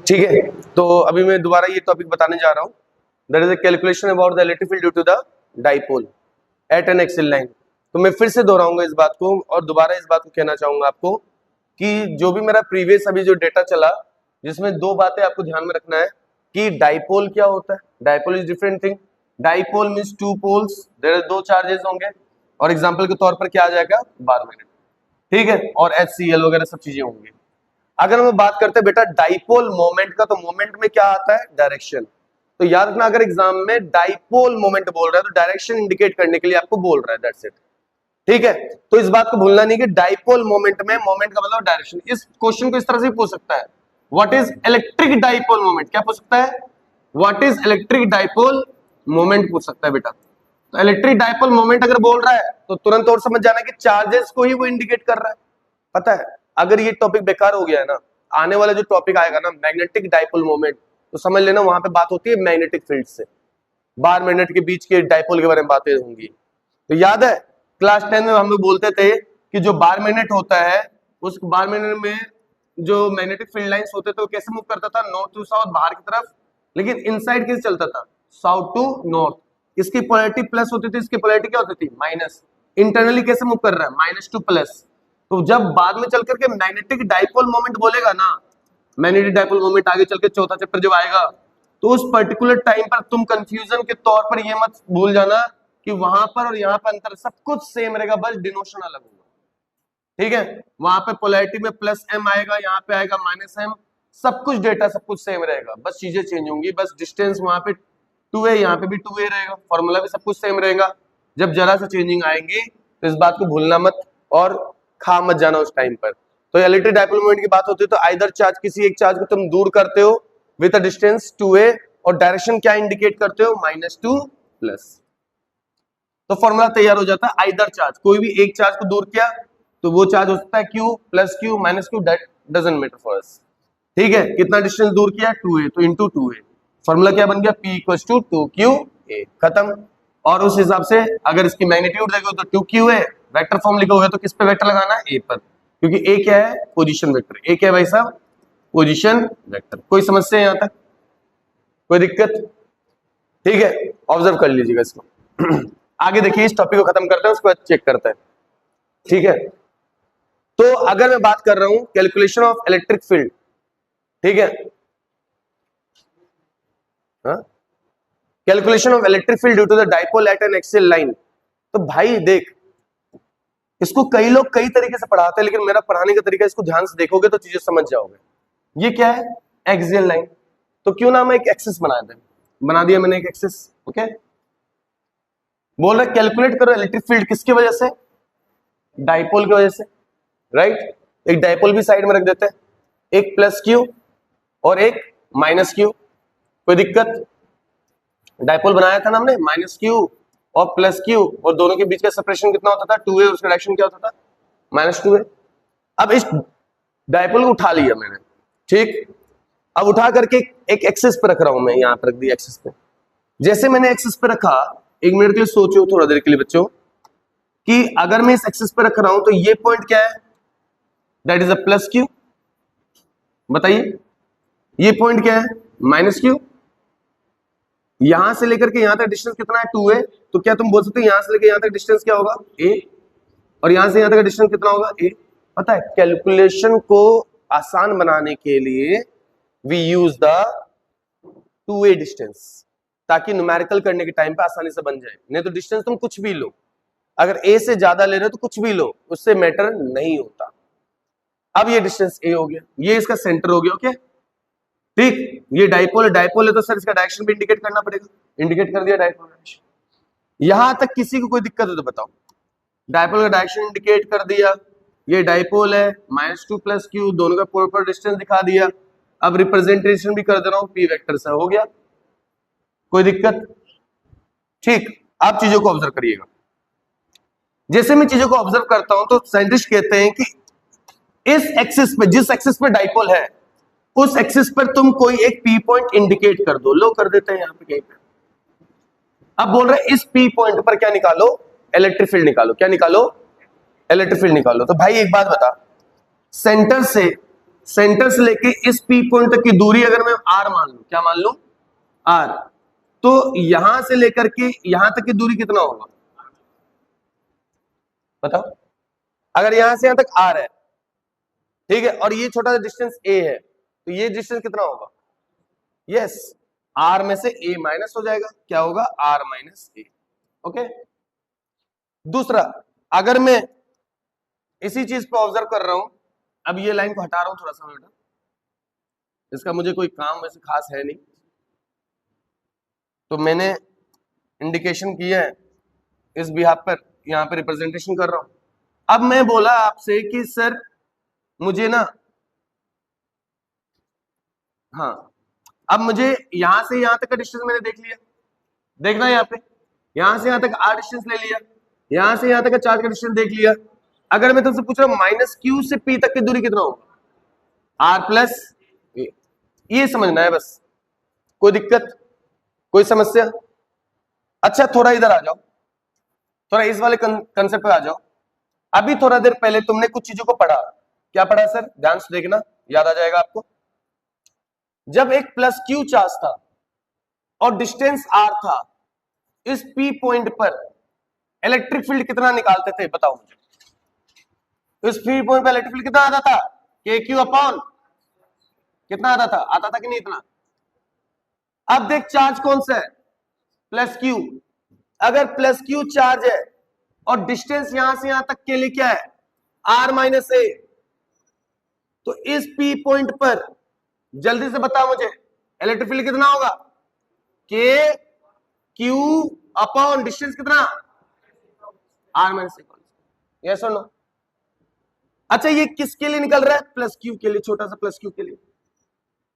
ठीक है, तो अभी मैं दोबारा ये टॉपिक बताने जा रहा हूँ। That is a calculation about the electric field due to the dipole at an axial line. तो मैं फिर से दोहराऊंगा इस बात को और दोबारा इस बात को कहना चाहूंगा आपको कि जो भी मेरा प्रीवियस अभी जो डेटा चला, जिसमें दो बातें आपको ध्यान में रखना है कि डाइपोल क्या होता है। Dipole is different thing. Dipole means two poles, there दो चार्जेस होंगे और एग्जांपल के तौर पर क्या आ जाएगा, बार मैग्नेट, ठीक है, और HCl वगैरह सब चीजें होंगी। अगर हम बात करते हैं बेटा डाइपोल मोमेंट का, तो मोमेंट में क्या आता है, डायरेक्शन। तो याद रखना, अगर एग्जाम में डाइपोल मोमेंट बोल रहा है तो डायरेक्शन इंडिकेट करने के लिए आपको बोल रहा है, दैट्स इट। ठीक है, तो इस बात को भूलना नहीं कि डाइपोल मोमेंट में मोमेंट का मतलब डायरेक्शन। इस क्वेश्चन को इस तरह से पूछ सकता है, what is electric dipole moment. क्या पूछ सकता है, what is electric dipole moment पूछ सकता है बेटा। तो इलेक्ट्रिक डाइपोल मोमेंट अगर बोल रहा है तो तुरंत और समझ जाना कि चार्जेस को ही वो इंडिकेट कर रहा है। पता है, अगर ये टॉपिक बेकार हो गया है ना, आने वाला जो टॉपिक आएगा ना मैग्नेटिक डाइपोल मोमेंट, तो समझ लेना वहां पे बात होती है मैग्नेटिक फील्ड से, बार मैग्नेट के बीच के डाइपोल के बारे में बातें होंगी। तो याद है क्लास 10 में हम लोग बोलते थे कि जो बार मैग्नेट होता है, उस बार मैग्नेट में जो मैग्नेटिक फील्ड लाइंस होते थे वो कैसे मूव करता था, नॉर्थ टू साउथ, बाहर की तरफ, लेकिन इनसाइड कैसे चलता था, साउथ टू नॉर्थ। इसकी पोलैरिटी प्लस होती थी, इसकी पोलैरिटी क्या होती थी, माइनस। इंटरनली कैसे मूव कर रहा है, माइनस टू प्लस। तो जब बाद में चल करके मैग्नेटिक डाइपोल मोमेंट बोलेगा ना, मैग्नेटिक डाइपोल मोमेंट आगे चल के चौथा चैप्टर जब आएगा, तो उस पर्टिकुलर टाइम पर तुम कंफ्यूजन के तौर पर ये मत भूल जाना कि वहां पर और यहाँ पर अंतर, सब कुछ सेम रहेगा, बस डिनोशन अलग होगा। ठीक है, वहां पे पोलैरिटी में प्लस m आएगा, यहाँ पे आएगा माइनस m, सब कुछ डेटा सब कुछ सेम रहेगा, बस चीजें चेंज होंगी। बस डिस्टेंस वहां पे 2a, यहाँ पे भी 2a रहेगा, फॉर्मूला भी सब कुछ सेम रहेगा। जब जरा सा चेंजिंग आएंगी तो इस बात को भूलना मत और खा मत जाना उस टाइम पर। तो इलेक्ट्रिक डाइपोल मोमेंट की बात होती है तो आइदर चार्ज, किसी एक चार्ज को तुम दूर करते हो विद अ डिस्टेंस 2a और डायरेक्शन क्या इंडिकेट करते हो, -2 प्लस। तो फॉर्मूला तैयार हो जाता है, आइदर चार्ज, कोई भी एक चार्ज को दूर किया तो वो चार्ज हो सकता है q plus q minus q, that doesn't matter for us. ठीक है, कितना डिस्टेंस दूर किया, 2a, तो इंटू 2a। फॉर्मूला क्या बन गया, p इक्वल्स टू 2qa, खत्म। और उस हिसाब से अगर इसकी मैग्नीट्यूड देखो तो 2qa, वेक्टर फॉर्म लिखोगे तो किस पे वेक्टर लगाना है, a पर, क्योंकि a क्या है, पोजीशन वेक्टर। a क्या है भाई साहब, पोजीशन वेक्टर। कोई समस्या है यहां तक, कोई दिक्कत? ठीक है, ऑब्जर्व कर लीजिएगा इसको। आगे देखिए, इस टॉपिक को खत्म करते हैं, उसके बाद चेक करते हैं। ठीक है, तो अगर मैं बात कर रहा हूं कैलकुलेशन ऑफ इलेक्ट्रिक फील्ड, ठीक है, calculation of electric field due to the dipole at an axial line. तो भाई देख, इसको कई लोग कई तरीके से पढ़ाते हैं, लेकिन मेरा पढ़ाने का तरीका, इसको ध्यान से देखोगे तो चीजें समझ जाओगे। ये क्या है, एक्सियल लाइन। तो क्यों ना मैं एक एक्सिस बना दें, बना दिया मैंने एक एक्सिस। ओके, बोल रहा कैलकुलेट करो इलेक्ट्रिक फील्ड किसकी वजह से, डाइपोल की वजह से, राइट। एक डाइपोल भी साइड में रख देते हैं, एक प्लस क्यू और एक माइनस क्यू, कोई दिक्कत? डाइपोल बनाया था ना हमने, माइनस क्यू और प्लस क्यू, और दोनों के बीच का सेपरेशन कितना होता था, 2a, उसका डायरेक्शन क्या होता था, -2a। अब इस डाइपोल को उठा लिया मैंने, ठीक, अब उठा करके एक एक्सिस पे रख रहा हूं मैं, यहां पर रख दिया एक्सिस पे। जैसे मैंने एक्सिस पे रखा, एक मिनट के लिए सोचो थोड़ा देर के लिए बच्चों, कि अगर मैं इस एक्सिस पे रख रहा हूं तो ये पॉइंट क्या है, that is a plus Q. बताइए, ये पॉइंट क्या है, -q। यहां से लेकर के यहां तक डिस्टेंस कितना है, 2a। तो क्या तुम बोल सकते हो यहां से लेकर यहां तक डिस्टेंस क्या होगा, a, और यहां से यहां तक डिस्टेंस कितना होगा, a। पता है, कैलकुलेशन को आसान बनाने के लिए we use the 2a distance, ताकि न्यूमेरिकल करने के टाइम पे आसानी से बन जाए। नहीं तो डिस्टेंस तुम कुछ भी लो, अगर a से ज्यादा ले रहे हो तो कुछ भी लो, उससे मैटर नहीं होता। अब ये डिस्टेंस a हो गया, ये इसका सेंटर हो गया। ओके, ठीक, ये डाइपोल है, डाइपोल है तो सर इसका डायरेक्शन भी इंडिकेट करना पड़ेगा, इंडिकेट कर दिया डाइपोल डायरेक्शन। यहां तक किसी को कोई दिक्कत है तो बताओ, डाइपोल का डायरेक्शन इंडिकेट कर दिया, ये डाइपोल है, -2 प्लस q, दोनों का प्रॉपर डिस्टेंस दिखा दिया। अब रिप्रेजेंटेशन भी कर दे रहा हूं p वेक्टर से, हो गया, कोई दिक्कत? ठीक, आप चीजों को ऑब्जर्व करिएगा। जैसे मैं चीजों को ऑब्जर्व करता हूं तो साइंटिस्ट कहते हैं कि इस एक्सिस पे, जिस एक्सिस पे डाइपोल है, उस एक्सिस पर तुम कोई एक पी पॉइंट इंडिकेट कर दो। लो कर देते हैं यहां पे कहीं पे। अब बोल रहे इस पी पॉइंट पर क्या निकालो, इलेक्ट्रिक फील्ड निकालो। क्या निकालो, इलेक्ट्रिक फील्ड निकालो। तो भाई एक बात बता, सेंटर से सेंटर से लेके इस पी पॉइंट तक की दूरी अगर मैं आर मान लूं, क्या मान लूं, आर, तो यहां से लेकर के यहां तक की दूरी कितना होगा बताओ। अगर यहां से यहां तक आर है, ठीक है, और ये छोटा सा डिस्टेंस ए है, तो ये डिस्टेंस कितना होगा, यस, आर में से ए माइनस हो जाएगा, क्या होगा, आर माइनस ए। ओके, दूसरा, अगर मैं इसी चीज को ऑब्जर्व कर रहा हूं, अब ये लाइन को हटा रहा हूं थोड़ा सा बेटा, इसका मुझे कोई काम वैसे खास है नहीं, तो मैंने इंडिकेशन किया है इस बिहाफ पर, यहां पे रिप्रेजेंटेशन कर रहा हूं। अब मैं बोला आपसे कि सर मुझे ना, हाँ, अब मुझे यहां से यहां तक का डिस्टेंस मैंने देख लिया, देखना यहाँ पे, यहां से यहां तक आर डिस्टेंस ले लिया, यहां से यहां तक का चार्ज का डिस्टेंस देख लिया। अगर मैं तुमसे पूछ रहा हूं माइनस क्यू से पी तक की दूरी कितना होगा, आर प्लस ए, ये समझना है बस, कोई दिक्कत, कोई समस्या। अच्छा थोड़ा इधर आ जाओ, थोड़ा इस वाले कंसेप्ट पे आ जाओ। अभी थोड़ा देर पहले तुमने कुछ चीजों को पढ़ा, क्या पढ़ा सर, ध्यान से देखना, याद आ जाएगा आपको। जब एक प्लस क्यू चार्ज था और डिस्टेंस आर था, इस पी पॉइंट पर इलेक्ट्रिक फील्ड कितना निकालते थे बताओ मुझे। इस पी पॉइंट पर इलेक्ट्रिक फील्ड कितना आता था, के क्यू अपॉन कितना आता था कि नहीं इतना। अब देख चार्ज कौन सा है, प्लस क्यू। अगर प्लस क्यू चार्ज है और डिस्टेंस यहां से यहां तक के लिए क्या है, आर माइनस ए, तो इस पी पॉइंट पर जल्दी से बता मुझे इलेक्ट्रिक फील्ड कितना होगा, के क्यू अपॉन डिस्टेंस कितना, आर माइनस ए। यस और नो। अच्छा ये किसके लिए निकल रहा है, प्लस क्यू के लिए, छोटा सा प्लस क्यू के लिए,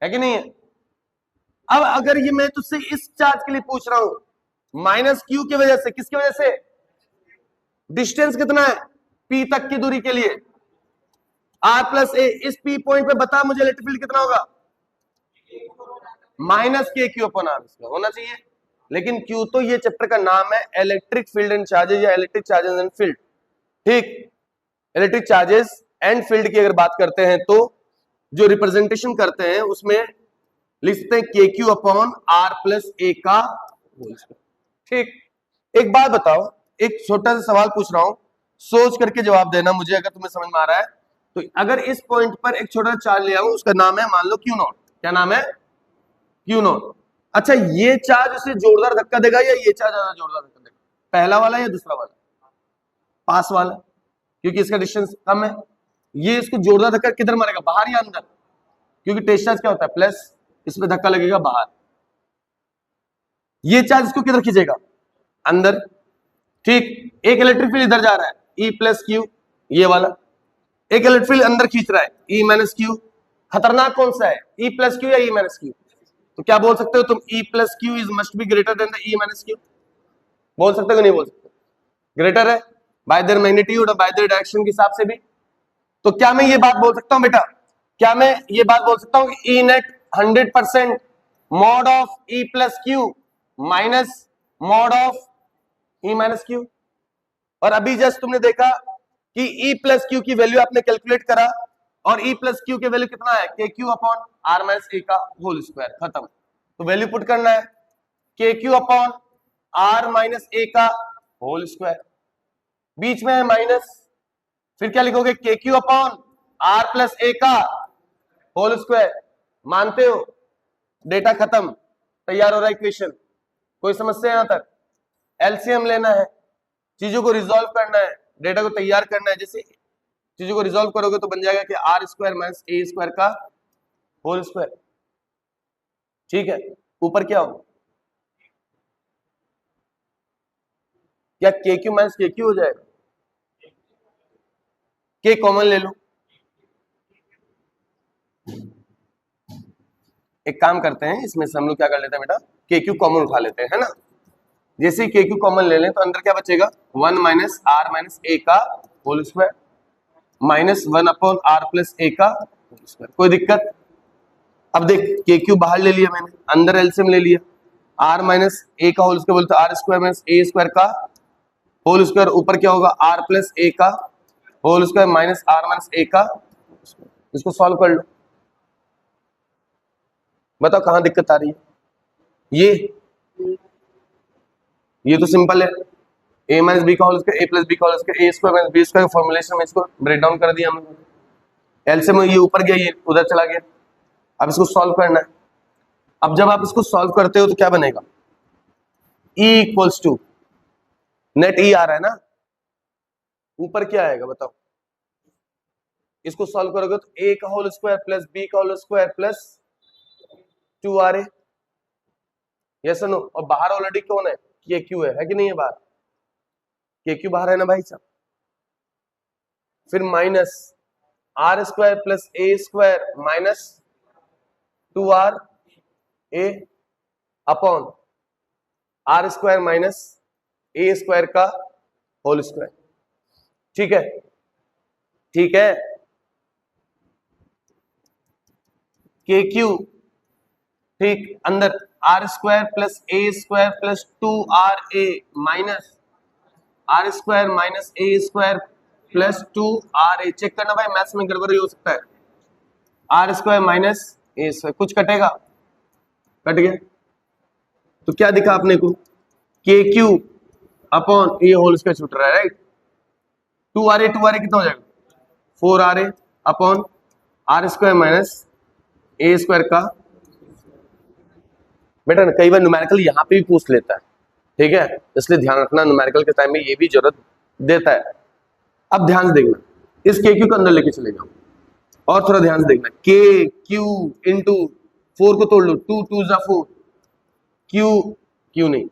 है कि नहीं है। अब अगर ये मैं तुझसे इस चार्ज के लिए पूछ रहा हूं माइनस क्यू की वजह से, किसकी वजह से, डिस्टेंस कितना है पी तक की दूरी के लिए, आर प्लस ए, इस पी पॉइंट पे बता मुझे इलेक्ट्रिक फील्ड कितना होगा, माइनस के क्यू अपॉन आर होना चाहिए। लेकिन क्यू तो ये चैप्टर का नाम है, इलेक्ट्रिक फील्ड एंड चार्जेस या इलेक्ट्रिक चार्जेस एंड फील्ड, ठीक। इलेक्ट्रिक चार्जेस एंड फील्ड की अगर बात करते हैं तो जो रिप्रेजेंटेशन करते हैं उसमें लिख सकते हैं के Q upon R plus A का होल स्क्वायर, ठीक। एक बात बताओ, एक छोटा सा सवाल पूछ रहा हूं, सोच करके जवाब देना मुझे, अगर तुम्हें समझ में आ रहा है तो। अगर इस पॉइंट पर एक छोटा सा चार्ज ले आऊं, उसका नाम है मान लो क्यू नॉट, क्या नाम है, क्यू नॉट। अच्छा ये चार्ज उसे जोरदार धक्का देगा या ये चार्ज ज्यादा जोरदार धक्का देगा, पहला वाला या दूसरा वाला, पास वाला, क्योंकि इसका डिस्टेंस कम है। ये इसको जोरदार धक्का किधर मारेगा, बाहर या अंदर, क्योंकि टेस्ट चार्ज क्या होता है प्लस, इसमें धक्का लगेगा बाहर। ये चार्ज इसको किधर खींचेगा, अंदर, ठीक। एक इलेक्ट्रिक फील्ड इधर जा रहा है ई प्लस क्यू, ये वाला, एक इलेक्ट्रिक फील्ड अंदर खींच रहा है ई माइनस क्यू। खतरनाक कौन सा है, ई प्लस क्यू या ई माइनस क्यू। तो क्या बोल सकते हो तुम, ई plus Q is must be greater than the E minus Q, बोल सकते हो नहीं बोल सकते, ग्रेटर है बाय देयर मैग्नीट्यूड और बाय देयर डायरेक्शन के हिसाब से भी। तो क्या मैं ये बात बोल सकता हूं बेटा, क्या मैं ये बात बोल सकता हूं कि E net 100% mod of E plus Q minus mod of E minus Q. और अभी जस्ट तुमने देखा कि ई प्लस क्यू की वैल्यू आपने कैलकुलेट करा और ई प्लस क्यू की वैल्यू कितना है, के Q upon R minus A का होल स्क्वायर, खत्म। तो वैल्यू पुट करना है के Q upon R minus A का होल स्क्वायर, बीच में है माइनस, फिर क्या लिखोगे, के Q upon R plus A का होल स्क्वायर। मानते हो, डेटा खत्म, तैयार हो रहा है इक्वेशन। कोई समस्या यहां तक, एलसीएम लेना है, चीजों को रिजॉल्व करना है, डेटा को तैयार करना है। जैसे चीजों को रिजॉल्व करोगे तो बन जाएगा कि आर स्क्वायर माइनस ए स्क्वायर का होल स्क्वायर, ठीक है। ऊपर क्या होगा, क्या के क्यू माइनस के क्यू हो जाएगा, के कॉमन ले लो। एक काम करते हैं, इसमें से हम लोग क्या कर लेते हैं बेटा, के क्यू कॉमन उठा लेते हैं, है ना। जैसे ही के क्यू कॉमन ले लें तो अंदर क्या बचेगा, 1 माइनस आर माइनस ए का whole square minus 1 upon R plus A का होल स्क्वायर। कोई दिक्कत। अब देख के क्यू बाहर ले लिया मैंने, अंदर एलसीएम ले लिया, आर माइनस ए का होल स्क्वायर बोलते आर स्क्वायर माइनस ए स्क्वायर का होल स्क्वायर, ऊपर क्या होगा, आर प्लस ए का whole square minus R minus A का। इसको सॉल्व कर लो, बताओ कहाँ दिक्कत आ रही है? ये तो सिंपल है, a माइनस बी का whole square a plus B का whole square a square minus B square formulation में इसको ब्रेक डाउन कर दिया हमने। एलसीएम ये ऊपर गया, ये उधर चला गया। अब इसको सॉल्व करना है। अब जब आप इसको सॉल्व करते हो तो क्या बनेगा? E equals to net E आ रहा है ना, ऊपर क्या आएगा बताओ? इसको सॉल्व करोगे तो a का होल स्क्वायर प्लस b का whole square plus 2r yes no. और बाहर ऑलरेडी कौन है? के क्यू है कि नहीं है? बाहर के क्यू बाहर है ना भाई साहब। फिर minus r square plus a square minus 2r a upon r square minus A square का होल स्क्वायर। ठीक है, ठीक है। के क्यू ठीक, अंदर r square plus a square plus 2ra minus r square minus A square plus 2ra। Check करना भाई, मैथ्स में गड़बड़ी हो सकता है। आर स्क्वायर माइनस ए स्क्वायर, कुछ कटेगा? कट गया। तो क्या दिखा आपने को? K Q upon a whole square छूट रहा है, राइट। 2ra कितना हो जाएगा? 4ra upon r square minus ए स्क्वायर का। बेटा कई बार न्यूमेरिकल यहाँ पे भी पूछ लेता है, ठीक है, इसलिए ध्यान रखना न्यूमेरिकल के टाइम में ये भी जरूरत देता है। अब ध्यान से देखना, इस के क्यू को अंदर लेके चले जाओ और थोड़ा ध्यान से देखना। के क्यू इंटू 4 को तोड़ लो, 2 2 जा 4, क्यू क्यू नहीं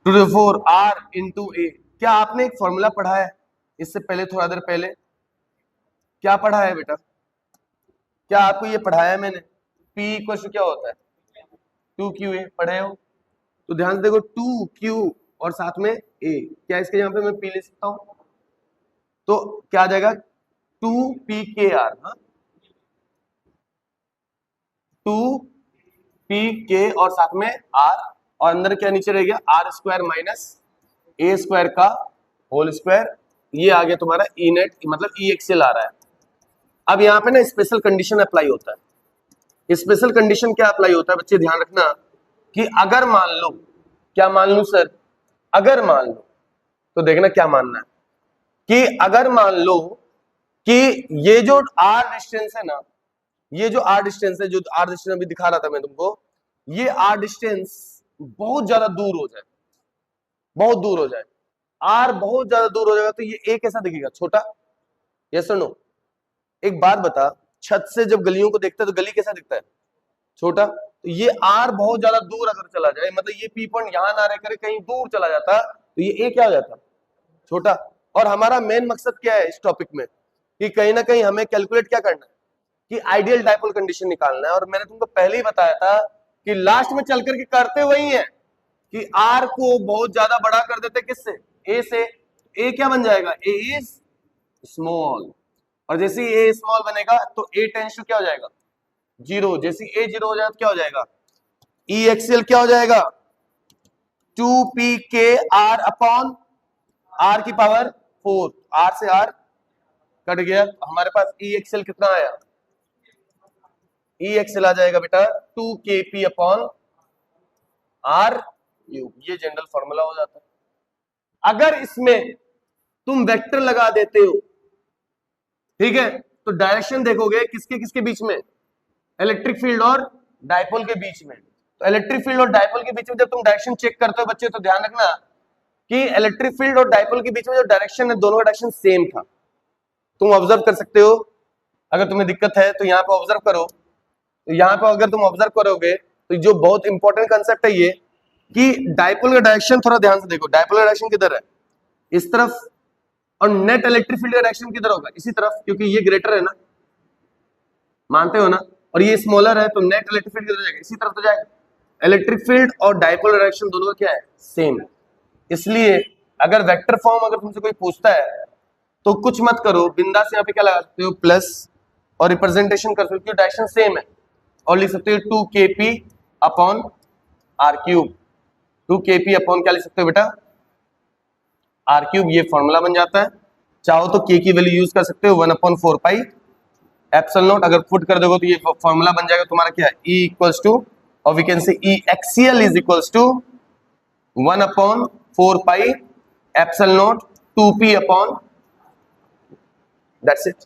2 to 4 आर इंटू ए। क्या आपने एक फॉर्मूला पढ़ा है इससे पहले, थोड़ा देर पहले? क्या पढ़ा है बेटा? क्या आपको ये पढ़ाया है मैंने? P इक्वल टू क्या होता है? 2QA पढ़े हो? तो ध्यान से देखो, 2Q और साथ में A। क्या इसके यहाँ पे मैं P ले सकता हूं? तो क्या आ जाएगा? 2PKR। हाँ, 2PK और साथ में R, और अंदर क्या नीचे रह गया? आर स्क्वायर माइनस ए स्क्वायर का होल स्क्वायर। ये आ गया तुम्हारा ई नेट, मतलब ई एक्सेल आ रहा है। अब यहाँ पे ना स्पेशल कंडीशन अप्लाई होता है। स्पेशल कंडीशन क्या अप्लाई होता है बच्चे, ध्यान रखना कि अगर मान लो, क्या मान लू सर? अगर मान लो, तो देखना क्या मानना है कि अगर मान लो कि ये जो आर डिस्टेंस है ना, ये जो आर डिस्टेंस है, जो आर डिस्टेंस अभी दिखा रहा था मैं तुमको, ये आर डिस्टेंस बहुत ज्यादा दूर हो जाए, बहुत दूर हो जाए, आर बहुत ज्यादा दूर हो जाएगा, तो ये ए कैसा दिखेगा? छोटा। यस और नो? एक बात बता, छत से जब गलियों को देखते हैं तो गली कैसा दिखता है? छोटा। तो ये आर बहुत ज्यादा दूर अगर चला जाए, मतलब ये पी पॉइंट यहां ना रह करे कहीं दूर चला जाता, तो ये ए क्या हो जाता? छोटा। और हमारा मेन मकसद क्या है इस टॉपिक में, कि कहीं ना कहीं हमें कैलकुलेट क्या करना है, कि आइडियल डाइपोल कंडीशन निकालना है। और मैंने तुमको पहले ही बताया था कि लास्ट में चल करके करते वही है कि आर को बहुत ज्यादा बड़ा कर देते, किससे? ए से। ए क्या बन जाएगा? ए इज स्मॉल। और जैसे ए स्मॉल बनेगा तो ए टेंस टू क्या हो जाएगा? 0। जैसे ए 0 हो जाएगा तो क्या हो जाएगा? ई एक्सएल क्या हो जाएगा? 2PKR अपॉन आर की पावर 4। आर से आर कट गया, हमारे पास ई एक्सएल कितना आया? ई एक्सएल आ जाएगा बेटा 2KP अपॉन आर क्यूब। ये जनरल फॉर्मूला हो जाता है। अगर इसमें तुम वेक्टर लगा देते हो, ठीक है, तो डायरेक्शन देखोगे किसके किसके बीच में? इलेक्ट्रिक फील्ड और डायपोल के बीच में। तो इलेक्ट्रिक फील्ड और डायपोल के बीच में जब तुम डायरेक्शन चेक करते हो बच्चे, तो ध्यान रखना कि इलेक्ट्रिक फील्ड और डायपोल के बीच में जो डायरेक्शन है, दोनों का डायरेक्शन सेम था। तुम ऑब्जर्व कर सकते हो, अगर तुम्हें दिक्कत है तो यहाँ पे ऑब्जर्व करो। तो यहाँ पे अगर तुम ऑब्जर्व करोगे तो जो बहुत इंपॉर्टेंट कंसेप्ट है ये, कि डायपोल का डायरेक्शन थोड़ा ध्यान से देखो। डायपोल का डायरेक्शन किधर है? इस तरफ। और नेट इलेक्ट्रिक फील्ड का डायरेक्शन किधर होगा? इसी तरफ, क्योंकि ये ग्रेटर है ना, मानते हो ना? और ये स्मॉलर है, तो नेट इलेक्ट्रिक फील्ड किधर जाएगा? इसी तरफ तो जाएगा। इलेक्ट्रिक फील्ड और डायपोल डायरेक्शन दोनों का क्या है? सेम। इसलिए अगर वेक्टर फॉर्म अगर तुमसे कोई पूछता है तो कुछ मत करो, बिंदास यहाँ पे क्या लगा सकते हो? प्लस, और रिप्रेजेंटेशन कर सकते हो, डायरेक्शन सेम है, और लिख सकते हो 2KP upon are cube. 2KP upon क्या लिख सकते हो बेटा? Are cube. ये फॉर्मूला बन जाता है। चाहो तो के की वैल्यू यूज कर सकते हो 1/4 पाई एप्सिलॉन नॉट अगर पुट कर दोगे तो ये फॉर्मूला बन जाएगा तुम्हारा क्या है, E इक्वल्स टू, और we can say E axial is equals to 1/4 pi epsilon naught 2p upon, that's it.